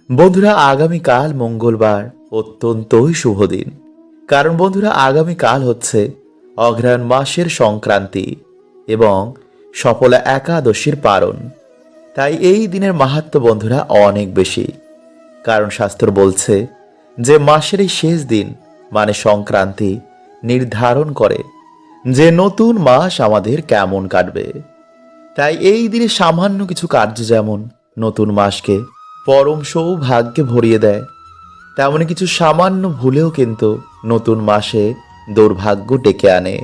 বন্ধুরা, আগামীকাল মঙ্গলবার অত্যন্তই শুভ দিন। কারণ বন্ধুরা, আগামীকাল হচ্ছে অঘ্রাণ মাসের সংক্রান্তি এবং সফলা একাদশীর পারণ। তাই এই দিনের মাহাত্ম্য বন্ধুরা অনেক বেশি। কারণ শাস্ত্র বলছে যে মাসের এই শেষ দিন মানে সংক্রান্তি নির্ধারণ করে যে নতুন মাস আমাদের কেমন কাটবে। তাই এই দিনে সামান্য কিছু কার্য যেমন নতুন মাসকে পরম সৌভাগ্যে ভরিয়ে দেয়, তেমনি কিছু সামান্য ভুলেও কিন্তু নতুন মাসে দুর্ভাগ্য ডেকে আনে।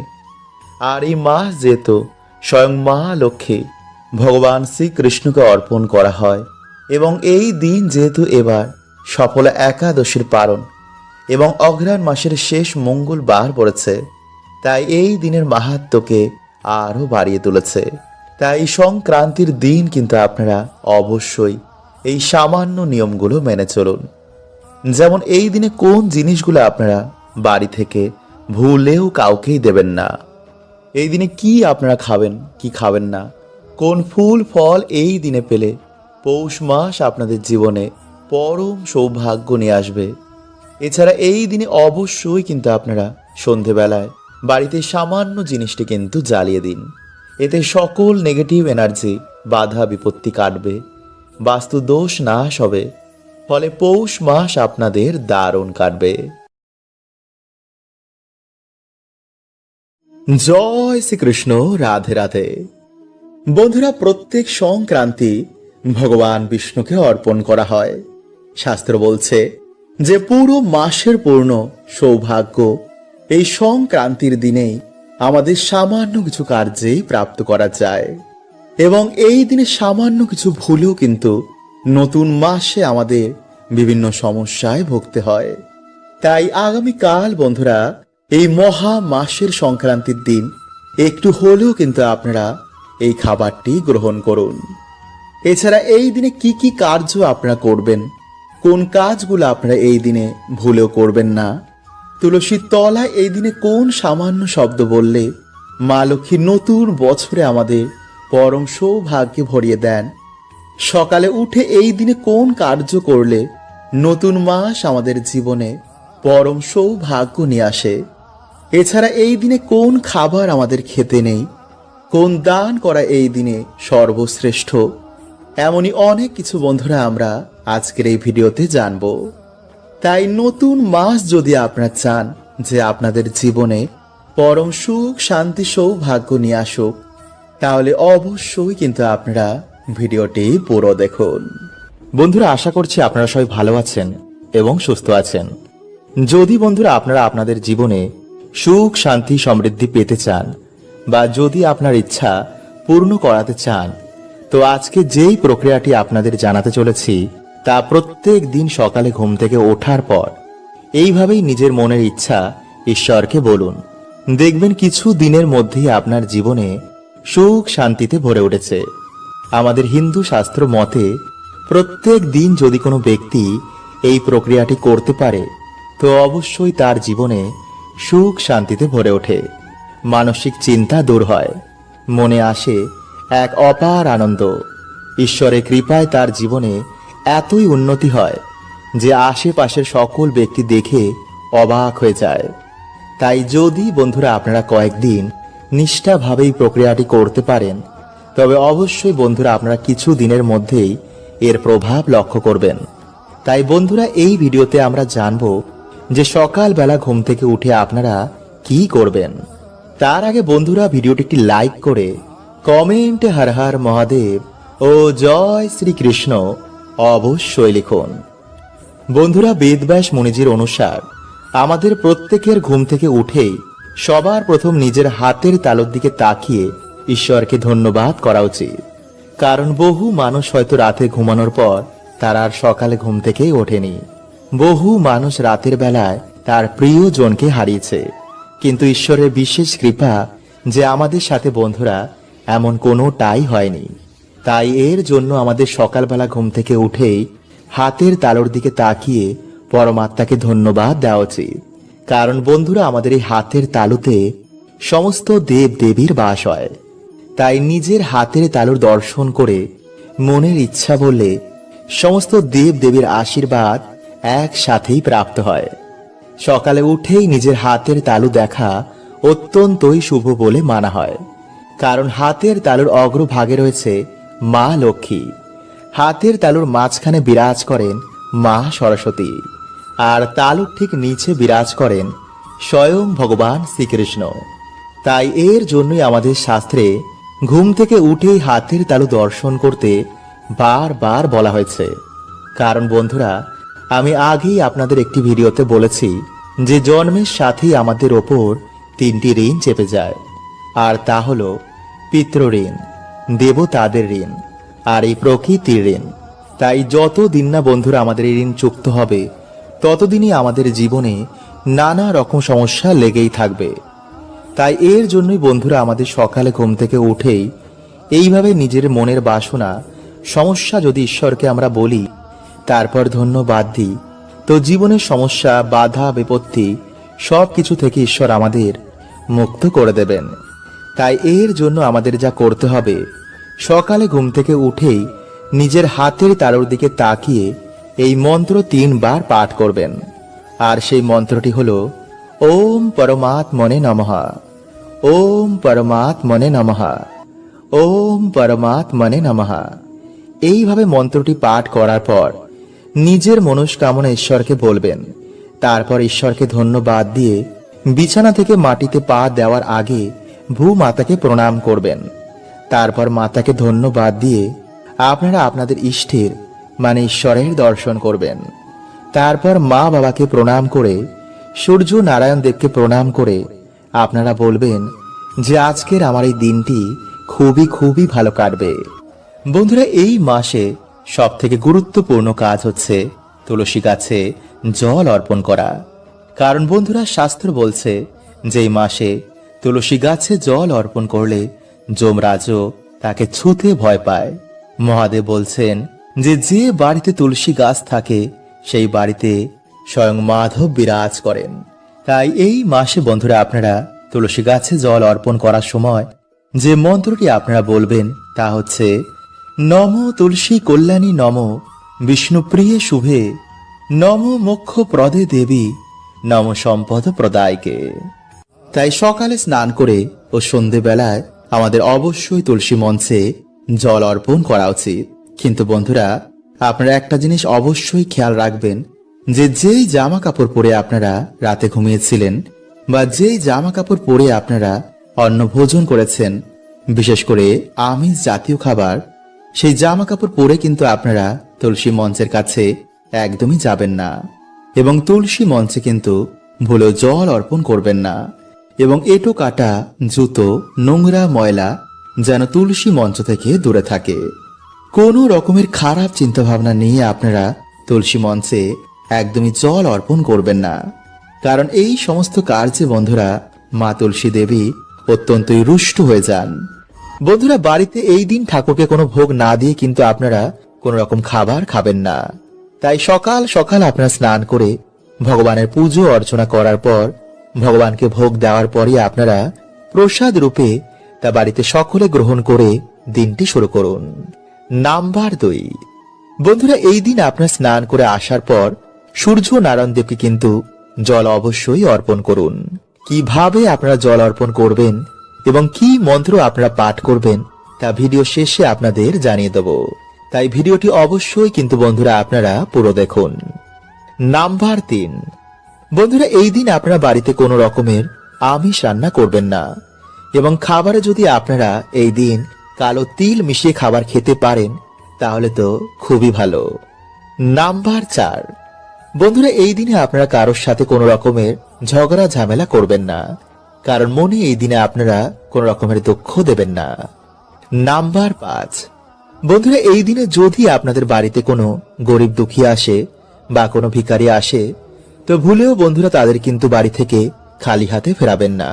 আর এই মাস যেহেতু স্বয়ং মা লক্ষ্মী ভগবান শ্রীকৃষ্ণকে অর্পণ করা হয় এবং এই দিন যেহেতু এবার সফলা একাদশীর পারণ এবং অঘ্রাণ মাসের শেষ মঙ্গলবার পড়েছে, তাই এই দিনের মাহাত্ম্যকে আরও বাড়িয়ে তুলেছে। তাই সংক্রান্তির দিন কিন্তু আপনারা অবশ্যই এই সামান্য নিয়মগুলো মেনে চলুন। যেমন এই দিনে কোন জিনিসগুলো আপনারা বাড়ি থেকে ভুলেও কাউকেই দেবেন না, এই দিনে কি আপনারা খাবেন কি খাবেন না, কোন ফুল ফল এই দিনে পেলে পৌষ মাস আপনাদের জীবনে পরম সৌভাগ্য নিয়ে আসবে। এছাড়া এই দিনে অবশ্যই কিন্তু আপনারা সন্ধেবেলায় বাড়িতে সামান্য জিনিসটি কিন্তু জ্বালিয়ে দিন। এতে সকল নেগেটিভ এনার্জি বাধা বিপত্তি কাটবে, বাস্তু দোষ নাশ হবে, ফলে পৌষ মাস আপনাদের দারুণ কাটবে। জয় শ্রীকৃষ্ণ, রাধে রাধে। বন্ধুরা, প্রত্যেক সংক্রান্তি ভগবান বিষ্ণুকে অর্পণ করা হয়। শাস্ত্র বলছে যে পুরো মাসের পূর্ণ সৌভাগ্য এই সংক্রান্তির দিনেই আমাদের সামান্য কিছু কার্যেই প্রাপ্ত করা যায় এবং এই দিনে সামান্য কিছু ভুলেও কিন্তু নতুন মাসে আমাদের বিভিন্ন সমস্যায় ভুগতে হয়। তাই আগামীকাল বন্ধুরা এই মহা মাসের সংক্রান্তির দিন একটু হলেও কিন্তু আপনারা এই খাবারটি গ্রহণ করুন। এছাড়া এই দিনে কি কি কার্য আপনারা করবেন, কোন কাজগুলো আপনারা এই দিনে ভুলেও করবেন না, তুলসীর তলায় এই দিনে কোন সামান্য শব্দ বললে মা লক্ষ্মী নতুন বছরে আমাদের পরম সৌভাগ্যে ভরিয়ে দেন, সকালে উঠে এই দিনে কোন কার্য করলে নতুন মাস আমাদের জীবনে পরম সৌভাগ্য নিয়ে আসে, এছাড়া এই দিনে কোন খাবার আমাদের খেতে নেই, কোন দান করা এই দিনে সর্বশ্রেষ্ঠ, এমনই অনেক কিছু বন্ধুরা আমরা আজকের এই ভিডিওতে জানব। তাই নতুন মাস যদি আপনারা চান যে আপনাদের জীবনে পরম সুখ শান্তি সৌভাগ্য নিয়ে আসুক, তাহলে অবশ্যই কিন্তু আপনারা ভিডিওটি পুরো দেখুন। বন্ধুরা, আশা করছি আপনারা সবাই ভালো আছেন এবং সুস্থ আছেন। যদি বন্ধুরা আপনারা আপনাদের জীবনে সুখ শান্তি সমৃদ্ধি পেতে চান বা যদি আপনার ইচ্ছা পূর্ণ করাতে চান, তো আজকে যেই প্রক্রিয়াটি আপনাদের জানাতে চলেছি তা প্রত্যেক দিন সকালে ঘুম থেকে ওঠার পর এইভাবেই নিজের মনের ইচ্ছা ঈশ্বরকে বলুন। দেখবেন কিছু দিনের মধ্যেই আপনার জীবনে সুখ শান্তিতে ভরে উঠেছে। আমাদের হিন্দু শাস্ত্র মতে প্রত্যেক দিন যদি কোনো ব্যক্তি এই প্রক্রিয়াটি করতে পারে তো অবশ্যই তার জীবনে সুখ শান্তিতে ভরে ওঠে, মানসিক চিন্তা দূর হয়, মনে আসে এক অপার আনন্দ। ঈশ্বরের কৃপায় তার জীবনে এতই উন্নতি হয় যে আশেপাশের সকল ব্যক্তি দেখে অবাক হয়ে যায়। তাই যদি বন্ধুরা আপনারা কয়েকদিন নিষ্ঠাভাবে এই প্রক্রিয়াটি করতে পারেন, তবে অবশ্যই বন্ধুরা আপনারা কিছু দিনের মধ্যেই এর প্রভাব লক্ষ্য করবেন। তাই বন্ধুরা এই ভিডিওতে আমরা জানব যে সকালবেলা ঘুম থেকে উঠে আপনারা কি করবেন। তার আগে বন্ধুরা ভিডিওটি একটি লাইক করে কমেন্টে হর হর মহাদেব ও জয় শ্রীকৃষ্ণ অবশ্যই লিখুন। বন্ধুরা, বেদব্যাস মুনিজির অনুসার আমাদের প্রত্যেকের ঘুম থেকে উঠেই সবার প্রথম নিজের হাতের তালুর দিকে তাকিয়ে ঈশ্বরকে ধন্যবাদ করা উচিত। কারণ বহু মানুষ হয়তো রাতে ঘুমানোর পর তার আর সকালে ঘুম থেকেই ওঠেনি। বহু মানুষ রাতের বেলায় তার প্রিয়জনকে হারিয়েছে, কিন্তু ঈশ্বরের বিশেষ কৃপা যে আমাদের সাথে বন্ধুরা এমন কোনোটাই হয়নি। তাই এর জন্য আমাদের সকালবেলা ঘুম থেকে উঠেই হাতের তালুর দিকে তাকিয়ে পরমাত্মাকে ধন্যবাদ দেওয়া উচিত। কারণ বন্ধুরা আমাদের এই হাতের তালুতে সমস্ত দেব দেবীর বাস হয়। তাই নিজের হাতের তালুর দর্শন করে মনের ইচ্ছা বললে সমস্ত দেব দেবীর আশীর্বাদ একসাথেই প্রাপ্ত হয়। সকালে উঠেই নিজের হাতের তালু দেখা অত্যন্তই শুভ বলে মানা হয়, কারণ হাতের তালুর অগ্রভাগে রয়েছে মা লক্ষ্মী। হাতের তালুর মাঝখানে বিরাজ করেন মা সরস্বতী, আর তালুর ঠিক নিচে বিরাজ করেন স্বয়ং ভগবান শ্রীকৃষ্ণ। তাই এর জন্যই আমাদের শাস্ত্রে ঘুম থেকে উঠেই হাতের তালু দর্শন করতে বারবার বলা হয়েছে। কারণ বন্ধুরা, আমি আগেই আপনাদের একটি ভিডিওতে বলেছি যে জন্মের সাথেই আমাদের ওপর তিনটি ঋণ চেপে যায়, আর তা হলো পিতৃঋণ, দেবতাদের ঋণ, আর এই প্রকৃতির ঋণ। তাই যতদিন না বন্ধুরা আমাদের এই ঋণ চুক্ত হবে, ততদিনই আমাদের জীবনে নানা রকম সমস্যা লেগেই থাকবে। তাই এর জন্যই বন্ধুরা আমাদের সকালে ঘুম থেকে উঠেই এইভাবে নিজের মনের বাসনা, সমস্যা যদি ঈশ্বরকে আমরা বলি, তারপর ধন্যবাদ দিই, তো জীবনের সমস্যা, বাধা, বিপত্তি সব কিছু থেকে ঈশ্বর আমাদের মুক্ত করে দেবেন। তাই এর জন্য আমাদের যা করতে হবে, সকালে ঘুম থেকে উঠেই নিজের হাতের তালুর দিকে তাকিয়ে এই মন্ত্র 3 বার পাঠ করবেন। আর সেই মন্ত্রটি হলো ওম পরমাত্মনে নমঃ, ওম পরমাত্মনে নমঃ, ওম পরমাত্মনে নমঃ। এইভাবে মন্ত্রটি পাঠ করার পর নিজের মনস্কামনা ঈশ্বরকে বলবেন। তারপর ঈশ্বরকে ধন্যবাদ দিয়ে বিছানা থেকে মাটিতে পা দেওয়ার আগে ভূমাতাকে প্রণাম করবেন। তারপর মাতাকে ধন্যবাদ দিয়ে আপনারা আপনাদের ইষ্টের মানে ঈশ্বরের দর্শন করবেন। তারপর মা বাবাকে প্রণাম করে, সূর্য নারায়ণ দেবকে প্রণাম করে আপনারা বলবেন যে আজকের আমার এই দিনটি খুবই খুবই ভালো কাটবে। বন্ধুরা, এই মাসে সব থেকে গুরুত্বপূর্ণ কাজ হচ্ছে তুলসী গাছে জল অর্পণ করা। কারণ বন্ধুরা, শাস্ত্র বলছে যে এই মাসে তুলসী গাছে জল অর্পণ করলে যমরাজও তাকে ছুঁতে ভয় পায়। মহাদেব বলছেন যে যে বাড়িতে তুলসী গাছ থাকে সেই বাড়িতে স্বয়ং মাধব বিরাজ করেন। তাই এই মাসে বন্ধুরা আপনারা তুলসী গাছে জল অর্পণ করার সময় যে মন্ত্রটি আপনারা বলবেন তা হচ্ছে নম তুলসী কল্যাণী নম বিষ্ণুপ্রিয়ে শুভে, নম মোক্ষ প্রদে দেবী, নম সম্পদ প্রদায়কে। তাই সকালে স্নান করে ও সন্ধেবেলায় আমাদের অবশ্যই তুলসী মঞ্চে জল অর্পণ করা উচিত। কিন্তু বন্ধুরা, আপনারা একটা জিনিস অবশ্যই খেয়াল রাখবেন যে যেই জামা কাপড় পরে আপনারা রাতে ঘুমিয়েছিলেন বা যেই জামা কাপড় পরে আপনারা অন্ন ভোজন করেছেন, বিশেষ করে আমিষ জাতীয় খাবার, সেই জামা কাপড় পরে কিন্তু আপনারা তুলসী মঞ্চের কাছে একদমই যাবেন না। এবং তুলসী মঞ্চে কিন্তু ভুলেও জল অর্পণ করবেন না। এবং এঁটো কাটা জুতো, নোংরা ময়লা যেন তুলসী মঞ্চ থেকে দূরে থাকে। কোনো রকমের খারাপ চিন্তা ভাবনা নিয়ে আপনারা তুলসী মঞ্চে একদমই জল অর্পণ করবেন না। কারণ এই সমস্ত কার্যে বন্ধুরা মা তুলসী দেবী অত্যন্তই রুষ্ট হয়ে যান। বন্ধুরা, বাড়িতে এই দিন ঠাকুরকে কোনো ভোগ না দিয়ে কিন্তু আপনারা কোনো রকম খাবার খাবেন না। তাই সকাল সকাল আপনারা স্নান করে ভগবানের পুজো অর্চনা করার পর, ভগবানকে ভোগ দেওয়ার পরই আপনারা প্রসাদ রূপে তা বাড়িতে সকলে গ্রহণ করে দিনটি শুরু করুন। নাম্বার 2, বন্ধুরা, এই দিন আপনারা স্নান করে আসার পর সূর্য নারায়ণ দেবকে কিন্তু জল অবশ্যই অর্পণ করুন। কিভাবে আপনারা জল অর্পণ করবেন এবং কি মন্ত্র আপনারা পাঠ করবেন তা ভিডিও শেষে আপনাদের জানিয়ে দেব। তাই ভিডিওটি অবশ্যই কিন্তু বন্ধুরা আপনারা পুরো দেখুন। নাম্বার 3, বন্ধুরা, এই দিন আপনারা বাড়িতে কোনো রকমের আমিষ রান্না করবেন না। এবং খাবারে যদি আপনারা এই দিন কালো তিল মিশিয়ে খাবার খেতে পারেন তাহলে তো খুবই ভালো। নাম্বার 4, বন্ধুরা, এই দিনে আপনারা কারোর সাথে কোনো রকমের ঝগড়া ঝামেলা করবেন না। কারণ মনে এই দিনে আপনারা কোনো রকমের দুঃখ দেবেন না। নাম্বার 5, বন্ধুরা, এই দিনে যদি আপনাদের বাড়িতে কোনো গরিব দুঃখী আসে বা কোনো ভিখারি আসে, তো ভুলেও বন্ধুরা তাদের কিন্তু বাড়ি থেকে খালি হাতে ফেরাবেন না।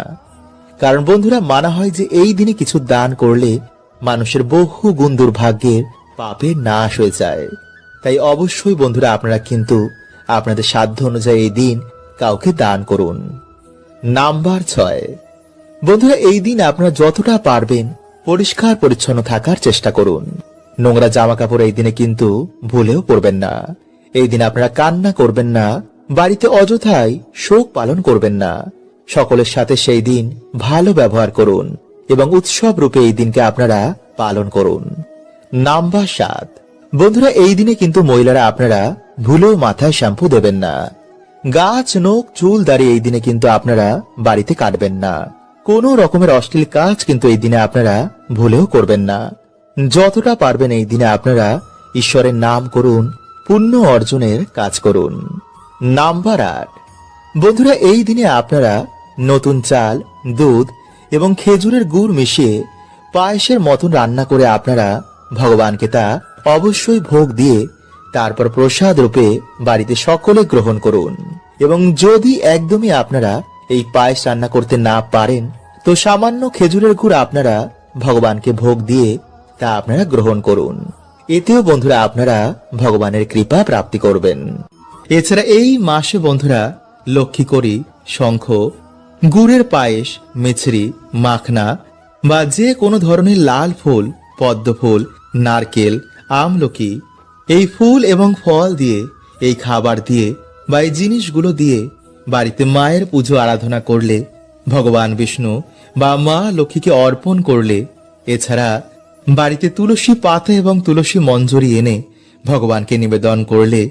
কারণ বন্ধুরা মানা হয় যে এই দিনে কিছু দান করলে মানুষের বহু গুণ দুর্ভাগ্যের পাপের নাশ হয়ে যায়। তাই অবশ্যই বন্ধুরা আপনারা কিন্তু আপনাদের সাধ্য অনুযায়ী এই দিন কাউকে দান করুন। নাম্বার 6, বন্ধুরা, এই দিন আপনারা যতটা পারবেন পরিষ্কার পরিচ্ছন্ন থাকার চেষ্টা করুন। নোংরা জামা কাপড় এই দিনে কিন্তু ভুলেও পরবেন না। এই দিন আপনারা কান্না করবেন না, বাড়িতে অযথাই শোক পালন করবেন না। সকলের সাথে সেই দিন ভালো ব্যবহার করুন এবং উৎসব রূপে এই দিনকে আপনারা পালন করুন। নাম্বার 7, বন্ধুরা এই দিনে কিন্তু মহিলারা আপনারা ভুলেও মাথায় শ্যাম্পু দেবেন না। গাছ, নখ, চুল, দাড়ি এই দিনে কিন্তু আপনারা বাড়িতে কাটবেন না। কোনো রকমের অশ্লীল কাজ কিন্তু এই দিনে আপনারা ভুলেও করবেন না। যতটা পারবেন এই দিনে আপনারা ঈশ্বরের নাম করুন, পুণ্য অর্জনের কাজ করুন। নাম্বার 8, বন্ধুরা এই দিনে আপনারা নতুন চাল, দুধ এবং খেজুরের গুড় মিশিয়ে পায়েসের মতন রান্না করে আপনারা ভগবানকে তা অবশ্যই ভোগ দিয়ে তারপর প্রসাদ রূপে বাড়িতে সকলে গ্রহণ করুন। এবং যদি একদমই আপনারা এই পায়েস রান্না করতে না পারেন, তো সামান্য খেজুরের গুড় আপনারা ভগবানকে ভোগ দিয়ে তা আপনারা গ্রহণ করুন। এতেও বন্ধুরা আপনারা ভগবানের কৃপা প্রাপ্তি করবেন। এছাড়া এই মাসে বন্ধুরা লক্ষ্মী করি, শঙ্খ, গুড়ের পায়েস, মিছরি, মাখনা বা যে কোনো ধরনের লাল ফুল, পদ্ম ফুল, নারকেল, আমলকি এই ফুল এবং ফল দিয়ে, এই খাবার দিয়ে বা এই জিনিসগুলো দিয়ে বাড়িতে মায়ের পুজো আরাধনা করলে, ভগবান বিষ্ণু বা মা লক্ষ্মীকে অর্পণ করলে, এছাড়া বাড়িতে তুলসী পাতা এবং তুলসী মঞ্জরি এনে ভগবানকে নিবেদন করলে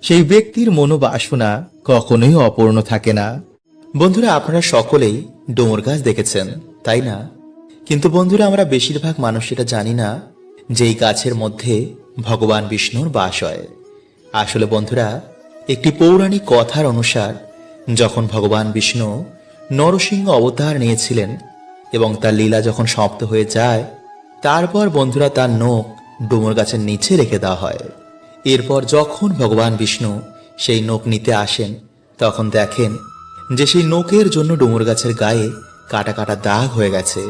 সেই ব্যক্তির মনোবাসনা কখনোই অপূর্ণ থাকে না। বন্ধুরা আপনারা সকলেই ডুমুর গাছ দেখেছেন, তাই না? কিন্তু বন্ধুরা আমরা বেশিরভাগ মানুষ এটা জানি না যে এই গাছের মধ্যে ভগবান বিষ্ণুর বাস হয়। আসলে বন্ধুরা একটি পৌরাণিক কথার অনুসার যখন ভগবান বিষ্ণু নরসিংহ অবতার নিয়েছিলেন এবং তার লীলা যখন সমাপ্ত হয়ে যায়, তারপর বন্ধুরা তার নখ ডুমুর গাছের নিচে রেখে দেওয়া হয়। এরপর যখন ভগবান বিষ্ণু সেই নখ নিতে আসেন, তখন দেখেন যে সেই নখের জন্য ডুমুর গাছের গায়ে কাটা কাটা দাগ হয়ে গেছে।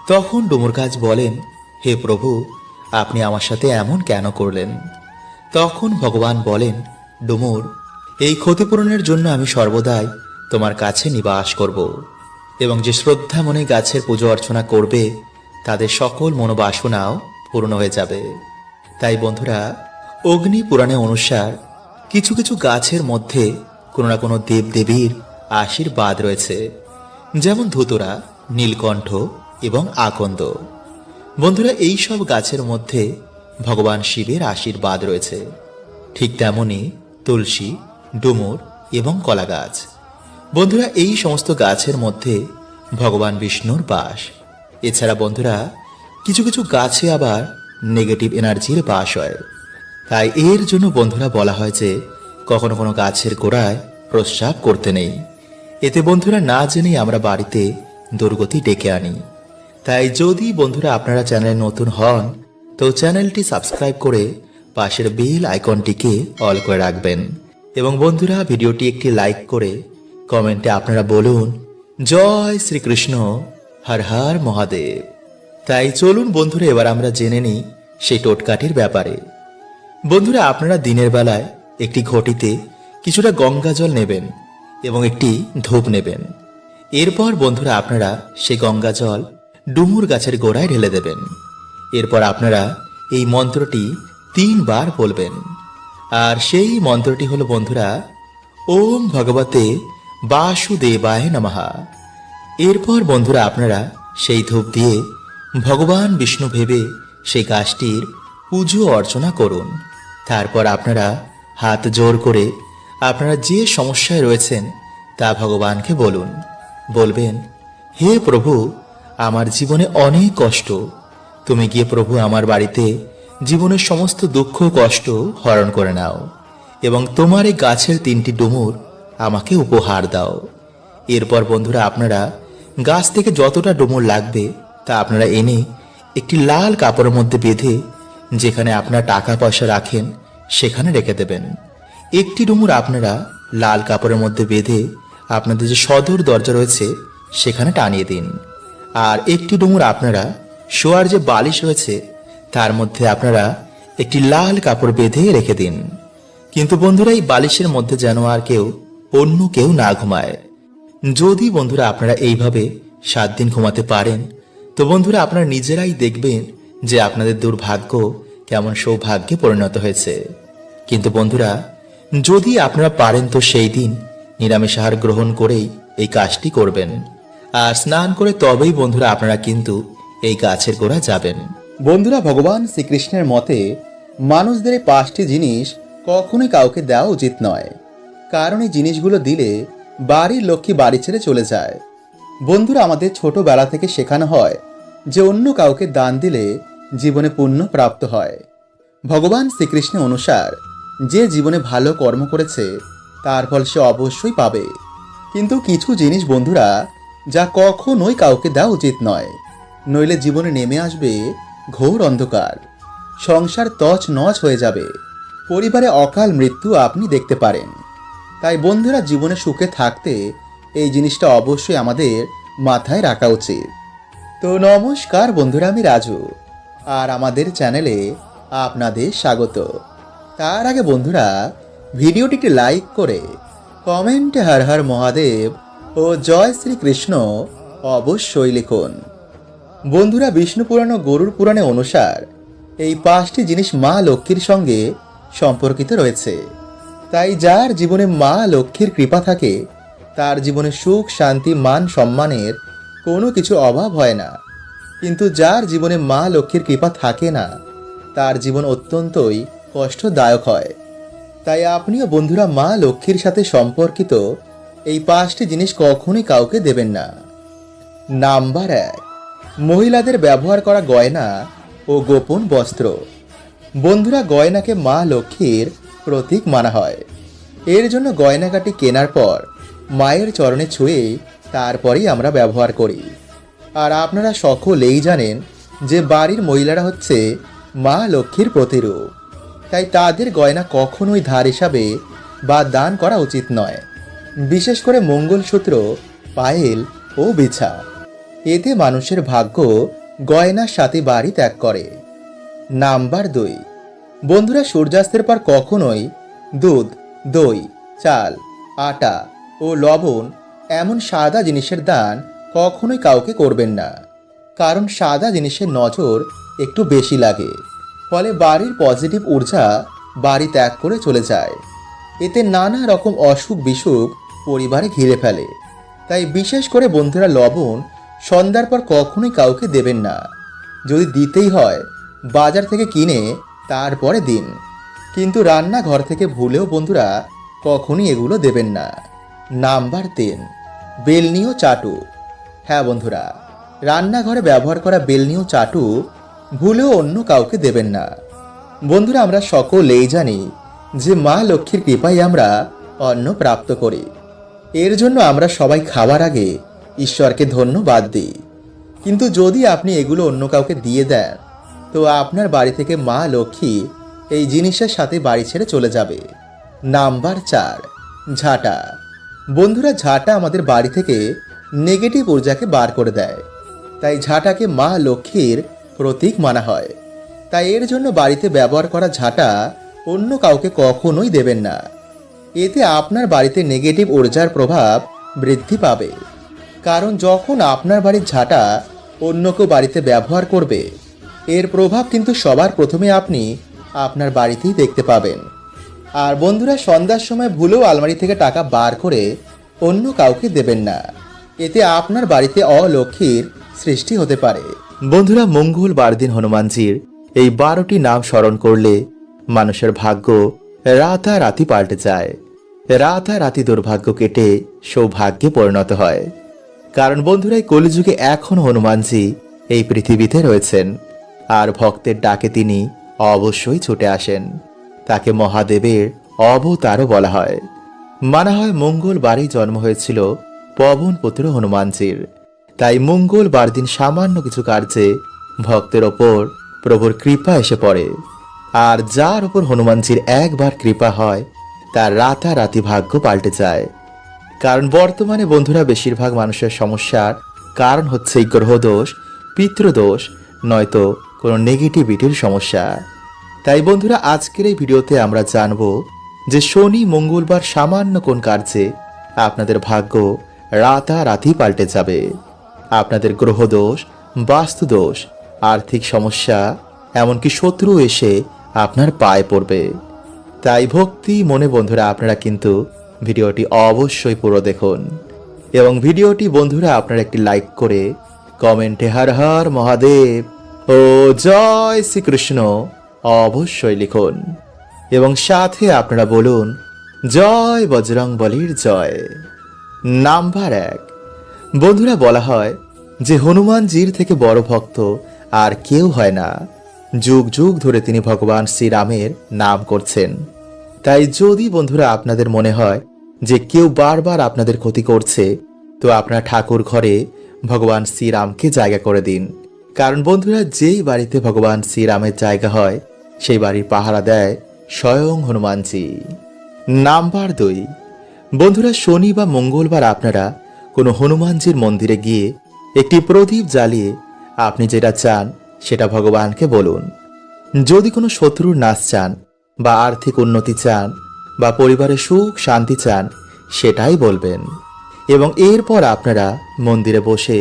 তখন ডুমুর গাছ বলেন, হে প্রভু, আপনি আমার সাথে এমন কেন করলেন? তখন ভগবান বলেন, ডুমুর, এই ক্ষতিপূরণের জন্য আমি সর্বদাই তোমার কাছে নিবাস করব এবং যে শ্রদ্ধা মনে গাছের পুজো অর্চনা করবে তাদের সকল মনোবাসনাও পূর্ণ হয়ে যাবে। তাই বন্ধুরা অগ্নি পুরাণে অনুসার কিছু কিছু গাছের মধ্যে কোনো না কোনো দেবদেবীর আশীর্বাদ রয়েছে, যেমন ধুতুরা, নীলকণ্ঠ এবং আকন্দ। বন্ধুরা এই সব গাছের মধ্যে ভগবান শিবের আশীর্বাদ রয়েছে। ঠিক তেমনি তুলসী, ডুমুর এবং কলা গাছ। বন্ধুরা এই সমস্ত গাছের মধ্যে ভগবান বিষ্ণুর বাস। এছাড়া বন্ধুরা কিছু কিছু গাছে আবার নেগেটিভ এনার্জির বাস হয়। তাই এর জন্য বন্ধুরা বলা হয় যে কখনো কোনো গাছের গোড়ায় প্রস্রাব করতে নেই। এতে বন্ধুরা না জেনেই আমরা বাড়িতে দুর্গতি ডেকে আনি। তাই যদি বন্ধুরা আপনারা চ্যানেলে নতুন হন, তো চ্যানেলটি সাবস্ক্রাইব করে পাশের বেল আইকনটিকে অল করে রাখবেন। এবং বন্ধুরা ভিডিওটি একটি লাইক করে কমেন্টে আপনারা বলুন, জয় শ্রীকৃষ্ণ, হর হর মহাদেব। তাই চলুন বন্ধুরা এবার আমরা জেনে নিই সেই টোটকাটির ব্যাপারে। বন্ধুরা আপনারা দিনের বেলায় একটি ঘটিতে কিছুটা গঙ্গা জল নেবেন এবং একটি ধূপ নেবেন। এরপর বন্ধুরা আপনারা সেই গঙ্গা জল ডুমুর গাছের গোড়ায় ঢেলে দেবেন। এরপর আপনারা এই মন্ত্রটি 3 বার বলবেন। আর সেই মন্ত্রটি হলো বন্ধুরা, ওম ভগবতে বাসুদেবায় নমঃ। এরপর বন্ধুরা আপনারা সেই ধূপ দিয়ে ভগবান বিষ্ণু ভেবে সেই গাছটির পুজো অর্চনা করুন। তারপর আপনারা হাত জোর করে আপনারা যে সমস্যায় রয়েছেন তা ভগবানকে বলুন। বলবেন, হে প্রভু, আমার জীবনে অনেক কষ্ট, তুমি গিয়ে প্রভু আমার বাড়িতে জীবনের সমস্ত দুঃখ কষ্ট হরণ করে নাও এবং তোমার এই গাছের 3টি ডুমুর আমাকে উপহার দাও। এরপর বন্ধুরা আপনারা গাছ থেকে যতটা ডুমুর লাগবে তা আপনারা এনে একটি লাল কাপড়ের মধ্যে বেঁধে যেখানে আপনারা টাকা পয়সা রাখেন সেখানে রেখে দেবেন। একটি ডুমুর আপনারা লাল কাপড়ের মধ্যে বেঁধে আপনাদের যে সদর দরজা রয়েছে সেখানে টানিয়ে দিন। আর একটি ডুমুর আপনারা শোয়ার যে বালিশ রয়েছে তার মধ্যে আপনারা একটি লাল কাপড় বেঁধে রেখে দিন। কিন্তু বন্ধুরা এই বালিশের মধ্যে যেন আর অন্য কেউ না ঘুমায়। যদি বন্ধুরা আপনারা এইভাবে 7 দিন ঘুমাতে পারেন, তো বন্ধুরা আপনারা নিজেরাই দেখবেন যে আপনাদের দুর্ভাগ্য কেমন সৌভাগ্যে পরিণত হয়েছে। কিন্তু বন্ধুরা, যদি আপনারা পারেন তো সেই দিন নিরামিষ আহার গ্রহণ করেই এই কাজটি করবেন। আর স্নান করে তবেই বন্ধুরা আপনারা কিন্তু এই গাছের গোড়া যাবেন। বন্ধুরা, ভগবান শ্রীকৃষ্ণের মতে মানুষদের এই 5টি জিনিস কখনোই কাউকে দেওয়া উচিত নয়, কারণ এই জিনিসগুলো দিলে বাড়ির লক্ষ্মী বাড়ি ছেড়ে চলে যায়। বন্ধুরা, আমাদের ছোটবেলা থেকে শেখানো হয় যে অন্য কাউকে দান দিলে জীবনে পুণ্য প্রাপ্ত হয়। ভগবান শ্রীকৃষ্ণের অনুসার যে জীবনে ভালো কর্ম করেছে তার ফল সে অবশ্যই পাবে। কিন্তু কিছু জিনিস বন্ধুরা যা কখনোই কাউকে দেওয়া উচিত নয়, নইলে জীবনে নেমে আসবে ঘোর অন্ধকার, সংসার তছনছ হয়ে যাবে, পরিবারে অকাল মৃত্যু আপনি দেখতে পারেন। তাই বন্ধুরা, জীবনে সুখে থাকতে এই জিনিসটা অবশ্যই আমাদের মাথায় রাখা উচিত। তো নমস্কার বন্ধুরা, আমি রাজু, আর আমাদের চ্যানেলে আপনাদের স্বাগত। তার আগে বন্ধুরা, ভিডিওটিকে লাইক করে কমেন্টে হর হর মহাদেব ও জয় শ্রীকৃষ্ণ অবশ্যই লিখুন। বন্ধুরা, বিষ্ণু পুরাণ ও গরুর পুরাণে অনুসার এই 5টি জিনিস মা লক্ষ্মীর সঙ্গে সম্পর্কিত রয়েছে। তাই যার জীবনে মা লক্ষ্মীর কৃপা থাকে তার জীবনে সুখ, শান্তি, মান সম্মানের কোনো কিছু অভাব হয় না। কিন্তু যার জীবনে মা লক্ষ্মীর কৃপা থাকে না তার জীবন অত্যন্তই কষ্টদায়ক হয়। তাই আপনিও বন্ধুরা মা লক্ষ্মীর সাথে সম্পর্কিত এই 5টি জিনিস কখনোই কাউকে দেবেন না। নাম্বার 1, মহিলাদের ব্যবহার করা গয়না ও গোপন বস্ত্র। বন্ধুরা, গয়নাকে মা লক্ষ্মীর প্রতীক মানা হয়। এর জন্য গয়নাকাটি কেনার পর মায়ের চরণে ছুঁয়ে তারপরেই আমরা ব্যবহার করি। আর আপনারা সকলেই জানেন যে বাড়ির মহিলারা হচ্ছে মা লক্ষ্মীর প্রতিরূপ। তাই তাদের গয়না কখনোই ধার হিসাবে বা দান করা উচিত নয়, বিশেষ করে মঙ্গলসূত্র, পায়েল ও বিছা। এতে মানুষের ভাগ্য গয়নার সাথে বাড়ি ত্যাগ করে। নাম্বার 2, বন্ধুরা, সূর্যাস্তের পর কখনোই দুধ, দই, চাল, আটা ও লবণ এমন সাদা জিনিসের দান কখনোই কাউকে করবেন না। কারণ সাদা জিনিসের নজর একটু বেশি লাগে, ফলে বাড়ির পজিটিভ ঊর্জা বাড়ি ত্যাগ করে চলে যায়। এতে নানা রকম অসুখ বিসুখ পরিবারে ঘিরে ফেলে। তাই বিশেষ করে বন্ধুরা, লবণ সন্ধ্যার পর কখনোই কাউকে দেবেন না। যদি দিতেই হয় বাজার থেকে কিনে তারপরে দিন, কিন্তু রান্নাঘর থেকে ভুলেও বন্ধুরা কখনোই এগুলো দেবেন না। নাম্বার 3, বেলনি ও চাটু। হ্যাঁ বন্ধুরা, রান্নাঘরে ব্যবহার করা বেলনি ও চাটু ভুলেও অন্য কাউকে দেবেন না। বন্ধুরা, আমরা সকলেই জানি যে মা লক্ষ্মীর কৃপায় আমরা অন্ন প্রাপ্ত করি। এর জন্য আমরা সবাই খাবার আগে ঈশ্বরকে ধন্যবাদ দিই। কিন্তু যদি আপনি এগুলো অন্য কাউকে দিয়ে দেন তো আপনার বাড়ি থেকে মা লক্ষ্মী এই জিনিসের সাথে বাড়ি ছেড়ে চলে যাবে। নাম্বার 4, ঝাঁটা। বন্ধুরা, ঝাঁটা আমাদের বাড়ি থেকে নেগেটিভ ঊর্জাকে বার করে দেয়। তাই ঝাঁটাকে মা লক্ষ্মীর প্রতীক মানা হয়। তাই এর জন্য বাড়িতে ব্যবহার করা ঝাঁটা অন্য কাউকে কখনোই দেবেন না। এতে আপনার বাড়িতে নেগেটিভ ঊর্জার প্রভাব বৃদ্ধি পাবে। কারণ যখন আপনার বাড়ির ঝাঁটা অন্য কেউ বাড়িতে ব্যবহার করবে, এর প্রভাব কিন্তু সবার প্রথমে আপনি আপনার বাড়িতেই দেখতে পাবেন। আর বন্ধুরা, সন্ধ্যার সময় ভুলেও আলমারি থেকে টাকা বার করে অন্য কাউকে দেবেন না। এতে আপনার বাড়িতে অলক্ষ্মীর সৃষ্টি হতে পারে। বন্ধুরা, মঙ্গলবার দিন হনুমানজির এই 12টি নাম স্মরণ করলে মানুষের ভাগ্য রাতারাতি পাল্টে যায়। রাতারাতি দুর্ভাগ্য কেটে সৌভাগ্যে পরিণত হয়। কারণ বন্ধুরা, এই কলিযুগে এখন হনুমানজি এই পৃথিবীতে রয়েছেন, আর ভক্তের ডাকে তিনি অবশ্যই ছুটে আসেন। তাকে মহাদেবের অবতারও বলা হয়। মানা হয় মঙ্গলবারই জন্ম হয়েছিল পবন পুত্র হনুমানজির। তাই মঙ্গলবার দিন সামান্য কিছু কার্যে ভক্তের ওপর প্রভুর কৃপা এসে পড়ে। আর যার উপর হনুমানজির একবার কৃপা হয় তার রাতারাতি ভাগ্য পাল্টে যায়। কারণ বর্তমানে বন্ধুরা বেশিরভাগ মানুষের সমস্যার কারণ হচ্ছে এই গ্রহদোষ, পিতৃদোষ, নয়তো কোনো নেগেটিভিটির সমস্যা। তাই বন্ধুরা, আজকের এই ভিডিওতে আমরা জানব যে শনি মঙ্গলবার সামান্য কোন কার্যে আপনাদের ভাগ্য রাতারাতি পাল্টে যাবে। আপনাদের গ্রহদোষ, বাস্তুদোষ, আর্থিক সমস্যা, এমনকি শত্রু এসে আপনার পায়ে পড়বে। তাই ভক্তি মনে বন্ধুরা আপনারা কিন্তু ভিডিওটি অবশ্যই পুরো দেখুন, এবং ভিডিওটি বন্ধুরা আপনারা একটি লাইক করে কমেন্টে হর হর মহাদেব ও জয় শ্রীকৃষ্ণ অবশ্যই লিখুন, এবং সাথে আপনারা বলুন জয় বজরংবলীর জয়। নাম্বার 1, বন্ধুরা বলা হয় যে হনুমানজির থেকে বড় ভক্ত আর কেউ হয় না। যুগ যুগ ধরে তিনি ভগবান শ্রীরামের নাম করছেন। তাই যদি বন্ধুরা আপনাদের মনে হয় যে কেউ বারবার আপনাদের ক্ষতি করছে, তো আপনার ঠাকুর ঘরে ভগবান শ্রীরামকে জায়গা করে দিন। কারণ বন্ধুরা যেই বাড়িতে ভগবান শ্রীরামের জায়গা হয় সেই বাড়ির পাহারা দেয় স্বয়ং হনুমানজি। নাম্বার 2, বন্ধুরা শনি বা মঙ্গলবার আপনারা কোনো হনুমানজির মন্দিরে গিয়ে একটি প্রদীপ জ্বালিয়ে আপনি যেটা চান সেটা ভগবানকে বলুন। যদি কোনো শত্রুর নাশ চান বা আর্থিক উন্নতি চান বা পরিবারে সুখ শান্তি চান, সেটাই বলবেন। এবং এরপর আপনারা মন্দিরে বসে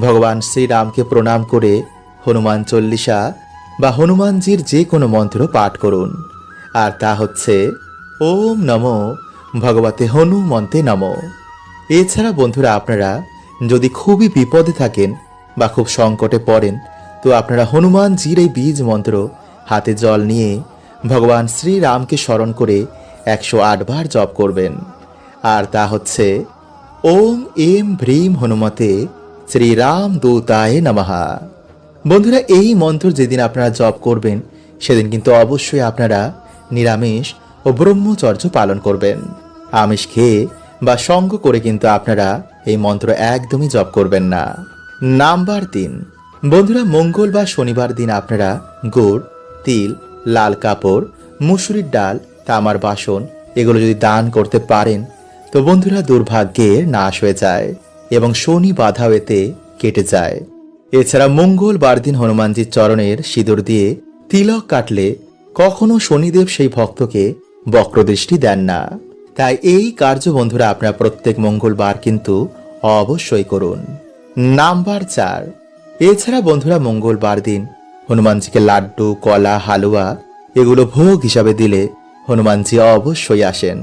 ভগবান শ্রীরামকে প্রণাম করে হনুমান চল্লিশা বা হনুমানজির যে কোনো মন্ত্র পাঠ করুন। আর তা হচ্ছে ওম নমো ভগবতে হনুমন্তে নমো। এছাড়া বন্ধুরা আপনারা যদি খুবই বিপদে থাকেন বা খুব সংকটে পড়েন, তো আপনারা হনুমানজির এই বীজ মন্ত্র হাতে জল নিয়ে ভগবান শ্রীরামকে স্মরণ করে 108 বার জপ করবেন। আর তা হচ্ছে ওম এম ভ্রীম হনুমতে শ্রীরাম দূতায় নমঃ। বন্ধুরা এই মন্ত্র যেদিন আপনারা জপ করবেন সেদিন কিন্তু অবশ্যই আপনারা নিরামিষ ও ব্রহ্মচর্য পালন করবেন। আমিষ খেয়ে বা সঙ্গ করে কিন্তু আপনারা এই মন্ত্র একদমই জপ করবেন না। নাম্বার 3, বন্ধুরা মঙ্গল বা শনিবার দিন আপনারা গুড়, তিল, লাল কাপড়, মুসুরির ডাল, তামার বাসন এগুলো যদি দান করতে পারেন, তো বন্ধুরা দুর্ভাগ্যের নাশ হয়ে যায় এবং শনি বাধাও এতে কেটে যায়। এছাড়া মঙ্গলবার দিন হনুমানজির চরণের সিঁদুর দিয়ে তিলক কাটলে কখনো শনিদেব সেই ভক্তকে বক্রদৃষ্টি দেন না। তাই এই কার্য বন্ধুরা আপনারা প্রত্যেক মঙ্গলবার কিন্তু অবশ্যই করুন। নাম্বার 4, এছাড়া বন্ধুরা মঙ্গলবার দিন হনুমানজিকে লাড্ডু, কলা, হালুয়া এগুলো ভোগ হিসাবে দিলে হনুমানজি অবশ্যই আসেন।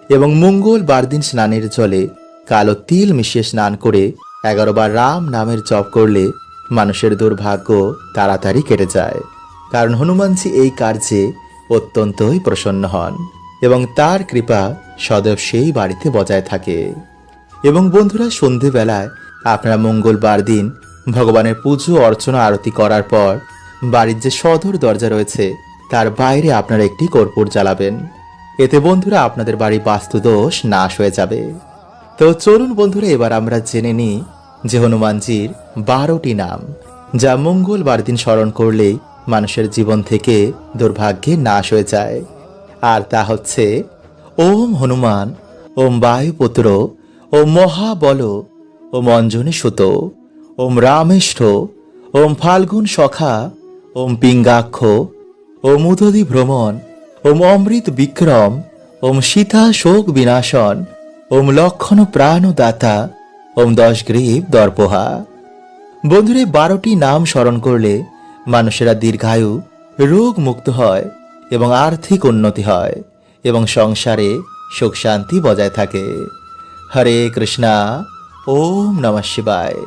এবং মঙ্গলবার দিন স্নানের জলে কালো তিল মিশিয়ে স্নান করে 11 বার রাম নামের জপ করলে মানুষের দুর্ভাগ্য তাড়াতাড়ি কেটে যায়। কারণ হনুমানজি এই কার্যে অত্যন্তই প্রসন্ন হন এবং তার কৃপা সদৈব সেই বাড়িতে বজায় থাকে। এবং বন্ধুরা সন্ধেবেলায় আপনারা মঙ্গলবার দিন ভগবানের পুজো অর্চনা আরতি করার পর বাড়ির যে সদর দরজা রয়েছে তার বাইরে আপনারা একটি কর্পূর জ্বালাবেন। এতে বন্ধুরা আপনাদের বাড়ি বাস্তুদোষ নাশ হয়ে যাবে। তো চলুন বন্ধুরা এবার আমরা জেনে নিই যে হনুমানজির 12টি নাম, যা মঙ্গলবার দিন স্মরণ করলেই মানুষের জীবন থেকে দুর্ভাগ্যে নাশ হয়ে যায়। আর তা হচ্ছে ওম হনুমান, ওম বায়ুপুত্র, ওম মহাবল, ওম অঞ্জনী সুত, ওম রামেষ্ঠ, ওম ফাল্গুন সখা, ওম পিঙ্গাক্ষ, ওম উদধি ভ্রমণ, ওম অমৃত বিক্রম, ওম সীতা শোক বিনাশন, ওম লক্ষণ প্রাণদাতা, ওম দশগ্রীব দর্পহা। বন্ধুরে 12টি নাম স্মরণ করলে মানুষেরা দীর্ঘায়ু, রোগ মুক্ত হয় এবং আর্থিক উন্নতি হয় এবং সংসারে সুখ শান্তি বজায় থাকে। হরে কৃষ্ণা। ওম নমঃ শিবায়।